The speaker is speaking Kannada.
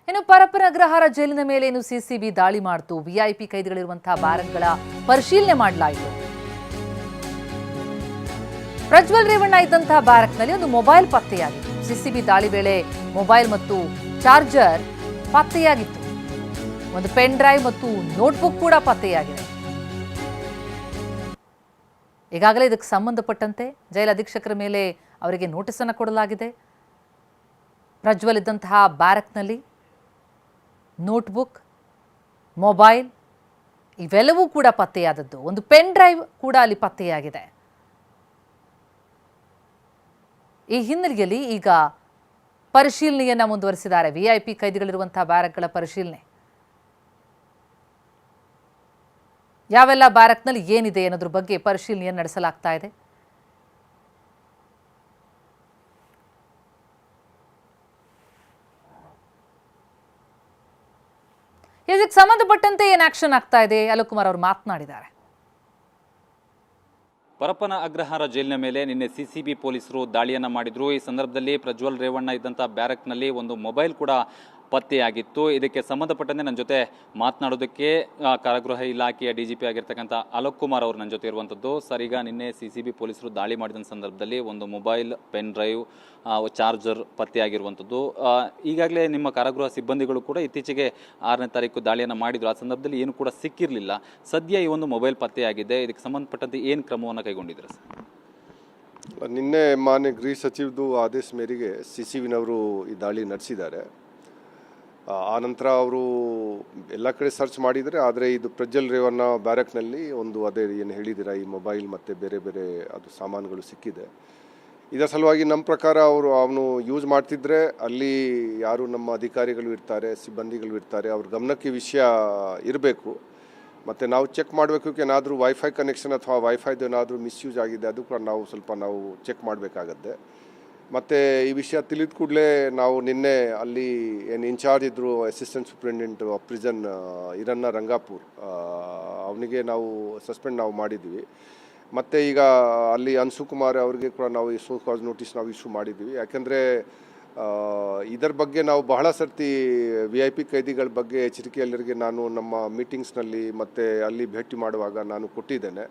ಇನ್ನು ಪರಪ್ಪನ ಅಗ್ರಹಾರ ಜೈಲಿನ ಮೇಲೆ ಇನ್ನು ಸಿಸಿಬಿ ದಾಳಿ ಮಾಡಿತು. ವಿಐಪಿ ಕೈದಿಗಳಿರುವಂತಹ ಬ್ಯಾರಕ್ಗಳ ಪರಿಶೀಲನೆ ಮಾಡಲಾಯಿತು. ಪ್ರಜ್ವಲ್ ರೇವಣ್ಣ ಇದ್ದಂತಹ ಬ್ಯಾರಕ್ನಲ್ಲಿ ಒಂದು ಮೊಬೈಲ್ ಪತ್ತೆಯಾಗಿತ್ತು. ಸಿಸಿಬಿ ದಾಳಿ ವೇಳೆ ಮೊಬೈಲ್ ಮತ್ತು ಚಾರ್ಜರ್ ಪತ್ತೆಯಾಗಿತ್ತು. ಒಂದು ಪೆನ್ ಡ್ರೈವ್ ಮತ್ತು ನೋಟ್ಬುಕ್ ಕೂಡ ಪತ್ತೆಯಾಗಿದೆ. ಈಗಾಗಲೇ ಇದಕ್ಕೆ ಸಂಬಂಧಪಟ್ಟಂತೆ ಜೈಲು ಅಧೀಕ್ಷಕರ ಮೇಲೆ ಅವರಿಗೆ ನೋಟಿಸ್ ಅನ್ನು ಕೊಡಲಾಗಿದೆ. ಪ್ರಜ್ವಲ್ ಇದ್ದಂತಹ ಬ್ಯಾರಕ್ನಲ್ಲಿ ನೋಟ್ಬುಕ್, ಮೊಬೈಲ್ ಇವೆಲ್ಲವೂ ಕೂಡ ಪತ್ತೆಯಾದದ್ದು. ಒಂದು ಪೆನ್ ಡ್ರೈವ್ ಕೂಡ ಅಲ್ಲಿ ಪತ್ತೆಯಾಗಿದೆ. ಈ ಹಿನ್ನೆಲೆಯಲ್ಲಿ ಈಗ ಪರಿಶೀಲನೆಯನ್ನ ಮುಂದುವರಿಸಿದ್ದಾರೆ. ವಿಐಪಿ ಕೈದಿಗಳಿರುವಂತಹ ಬ್ಯಾರಕ್ಗಳ ಪರಿಶೀಲನೆ, ಯಾವೆಲ್ಲ ಬ್ಯಾರಕ್ನಲ್ಲಿ ಏನಿದೆ ಅನ್ನೋದ್ರ ಬಗ್ಗೆ ಪರಿಶೀಲನೆಯನ್ನು ನಡೆಸಲಾಗ್ತಾ ಇದೆ. ಇದಕ್ಕೆ ಸಂಬಂಧಪಟ್ಟಂತೆ ಏನು ಆಕ್ಷನ್ ಆಗ್ತಾ ಇದೆ, ಅಲೋಕ್ ಕುಮಾರ್ ಅವರು ಮಾತನಾಡಿದ್ದಾರೆ. ಪರಪ್ಪನ ಅಗ್ರಹಾರ ಜೈಲಿನ ಮೇಲೆ ನಿನ್ನೆ ಸಿಸಿಬಿ ಪೊಲೀಸರು ದಾಳಿಯನ್ನು ಮಾಡಿದ್ರು. ಈ ಸಂದರ್ಭದಲ್ಲಿ ಪ್ರಜ್ವಲ್ ರೇವಣ್ಣ ಇದ್ದಂಥ ಬ್ಯಾರಕ್ನಲ್ಲಿ ಒಂದು ಮೊಬೈಲ್ ಕೂಡ ಪತ್ತೆಯಾಗಿತ್ತು. ಇದಕ್ಕೆ ಸಂಬಂಧಪಟ್ಟಂತೆ ನನ್ನ ಜೊತೆ ಮಾತನಾಡೋದಕ್ಕೆ ಕಾರಾಗೃಹ ಇಲಾಖೆಯ DGP ಆಗಿರ್ತಕ್ಕಂಥ ಅಲೋಕ್ ಕುಮಾರ್ ಅವರು ನನ್ನ ಜೊತೆ ಇರುವಂಥದ್ದು. ಸರ್, ಈಗ ನಿನ್ನೆ ಸಿಸಿಬಿ ಪೊಲೀಸರು ದಾಳಿ ಮಾಡಿದ ಸಂದರ್ಭದಲ್ಲಿ ಒಂದು ಮೊಬೈಲ್, ಪೆನ್ ಡ್ರೈವ್, ಚಾರ್ಜರ್ ಪತ್ತೆಯಾಗಿರುವಂಥದ್ದು. ಈಗಾಗಲೇ ನಿಮ್ಮ ಕಾರಾಗೃಹ ಸಿಬ್ಬಂದಿಗಳು ಕೂಡ ಇತ್ತೀಚೆಗೆ 6ನೇ ತಾರೀಕು ದಾಳಿಯನ್ನು ಮಾಡಿದ್ರು. ಆ ಸಂದರ್ಭದಲ್ಲಿ ಏನು ಕೂಡ ಸಿಕ್ಕಿರಲಿಲ್ಲ. ಸದ್ಯ ಈ ಒಂದು ಮೊಬೈಲ್ ಪತ್ತೆಯಾಗಿದೆ. ಇದಕ್ಕೆ ಸಂಬಂಧಪಟ್ಟಂತೆ ಏನು ಕ್ರಮವನ್ನು ಕೈಗೊಂಡಿದ್ದಾರೆ ಸರ್? ನಿನ್ನೆ ಮಾನ್ಯ ಗೃಹ ಸಚಿವದು ಆದೇಶ ಮೇರೆಗೆ ಸಿಸಿಬಿನವರು ಈ ದಾಳಿ ನಡೆಸಿದ್ದಾರೆ. ಆನಂತರ ಅವರು ಎಲ್ಲ ಕಡೆ ಸರ್ಚ್ ಮಾಡಿದರೆ, ಆದರೆ ಇದು ಪ್ರಜ್ವಲ್ ರೇವಣ್ಣ ಬ್ಯಾರಕ್ನಲ್ಲಿ ಒಂದು ಅದೇ ಏನು ಹೇಳಿದ್ದೀರಾ ಈ ಮೊಬೈಲ್ ಮತ್ತು ಬೇರೆ ಬೇರೆ ಅದು ಸಾಮಾನುಗಳು ಸಿಕ್ಕಿದೆ. ಇದರ ಸಲುವಾಗಿ ನಮ್ಮ ಪ್ರಕಾರ ಅವನು ಯೂಸ್ ಮಾಡ್ತಿದ್ರೆ ಅಲ್ಲಿ ಯಾರು ನಮ್ಮ ಅಧಿಕಾರಿಗಳು ಇರ್ತಾರೆ, ಸಿಬ್ಬಂದಿಗಳು ಇರ್ತಾರೆ, ಅವ್ರ ಗಮನಕ್ಕೆ ವಿಷಯ ಇರಬೇಕು. ಮತ್ತು ನಾವು ಚೆಕ್ ಮಾಡಬೇಕು, ಏನಾದರೂ ವೈಫೈ ಕನೆಕ್ಷನ್ ಅಥವಾ ವೈಫೈದು ಏನಾದರೂ ಮಿಸ್ಯೂಸ್ ಆಗಿದೆ ಅದು ಕೂಡ ನಾವು ಚೆಕ್ ಮಾಡಬೇಕಾಗತ್ತೆ. ಮತ್ತು ಈ ವಿಷಯ ತಿಳಿದ ಕೂಡಲೇ ನಾವು ನಿನ್ನೆ ಅಲ್ಲಿ ಏನು ಇನ್ಚಾರ್ಜ್ ಇದ್ದರು assistant superintendent of prison Hiranna Rangapur, ಅವನಿಗೆ ನಾವು ಸಸ್ಪೆಂಡ್ ಮಾಡಿದ್ವಿ. ಮತ್ತು ಈಗ ಅಲ್ಲಿ ಅನ್ಸು ಕುಮಾರ್ ಅವರಿಗೆ ಕೂಡ ನಾವು ಈ ಸೋ ಕಾಸ್ ನೋಟಿಸ್ ನಾವು ಇಶ್ಯೂ ಮಾಡಿದ್ವಿ. ಯಾಕೆಂದರೆ ಇದರ ಬಗ್ಗೆ ನಾವು ಬಹಳ ಸರ್ತಿ VIP ಕೈದಿಗಳ ಬಗ್ಗೆ ಎಚ್ಚರಿಕೆಯಲ್ಲರಿಗೆ ನಾನು ನಮ್ಮ ಮೀಟಿಂಗ್ಸ್ನಲ್ಲಿ ಮತ್ತು ಅಲ್ಲಿ ಭೇಟಿ ಮಾಡುವಾಗ ನಾನು ಕೊಟ್ಟಿದ್ದೇನೆ.